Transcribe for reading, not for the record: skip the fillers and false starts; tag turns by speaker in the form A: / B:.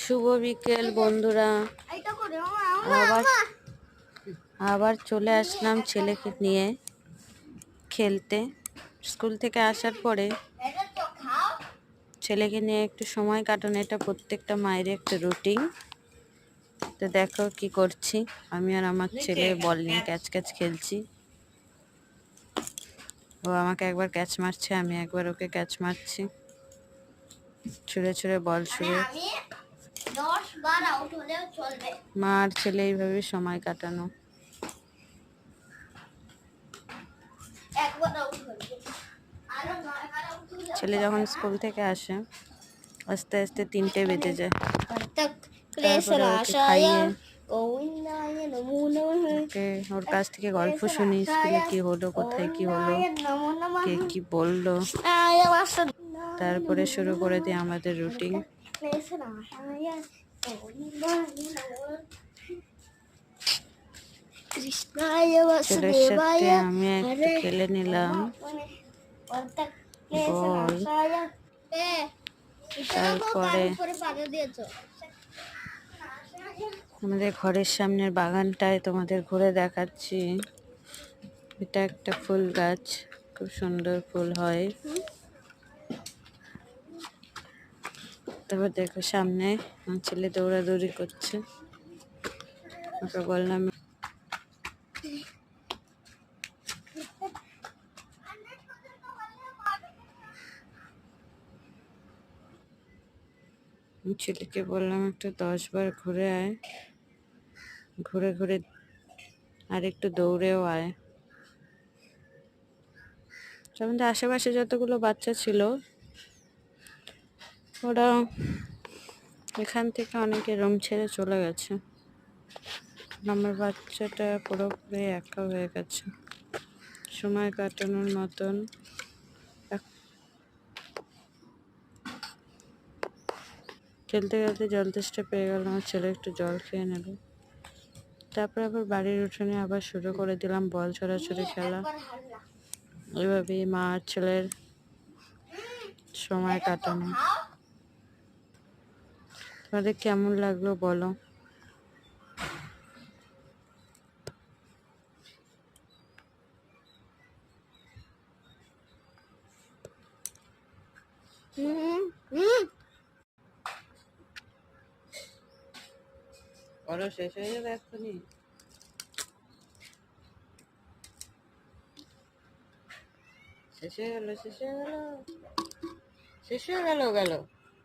A: শুভ বিকেল বন্ধুরা। আবার আবার চলে আসলাম ছেলেকে নিয়ে খেলতে। স্কুল থেকে আসার পরে ছেলেকে নিয়ে একটু সময় কাটানো, এটা প্রত্যেকটা মায়ের একটা রুটিন। তো দেখো কি করছি, আমি আর আমার ছেলে বল নিয়ে ক্যাচ ক্যাচ খেলছি। ও আমাকে একবার ক্যাচ মারছে, আমি একবার ওকে ক্যাচ মারছি, ছুঁড়ে ছুঁড়ে বল ছুঁড়ে। মা আর ছেলে এইভাবে সময় কাটানো। ছেলে যখন স্কুল থেকে আসে আস্তে আস্তে 3টে বেজে যায়। তারপরে ওকে খাইয়ে ওর কাছ থেকে গল্প শুনি, স্কুলে কি হলো, কোথায় কি হলো, কে কি বললো। তারপরে শুরু করে দিই আমাদের রুটিন। ছেলের সাথে আমি একটু খেলে নিলাম বল। তারপরে আমাদের ঘরের সামনের বাগানটায় তোমাদের ঘুরে দেখাচ্ছি। এটা একটা ফুল গাছ, খুব সুন্দর ফুল হয়। তারপর দেখো সামনে আমার ছেলে দৌড়াদৌড়ি করছে, ওকে বললাম ছেলেকে বললাম একটু 10 বার ঘুরে আয়, ঘুরে ঘুরে আর একটু দৌড়েও আয়। আমাদের আশেপাশে যতগুলো বাচ্চা ছিল ওরা এখান থেকে অনেকে রুম ছেড়ে চলে গেছে। আমার বাচ্চাটা পুরোপুরি একা হয়ে গেছে, সময় কাটানোর মতন। খেলতে খেলতে জল তেষ্টা পেয়ে গেল, আমার ছেলে একটু জল খেয়ে নেবে। তারপর আবার বাড়ির উঠোনে আবার শুরু করে দিলাম বল ছড়াছড়ি খেলা। এভাবেই মা আর ছেলের সময় কাটানো। তোমাদের কেমন লাগলো বলো। শেষ হয়ে যাবে এক্ষুনি, শেষ হয়ে গেল, শেষ হয়ে গেল, শেষ হয়ে গেল।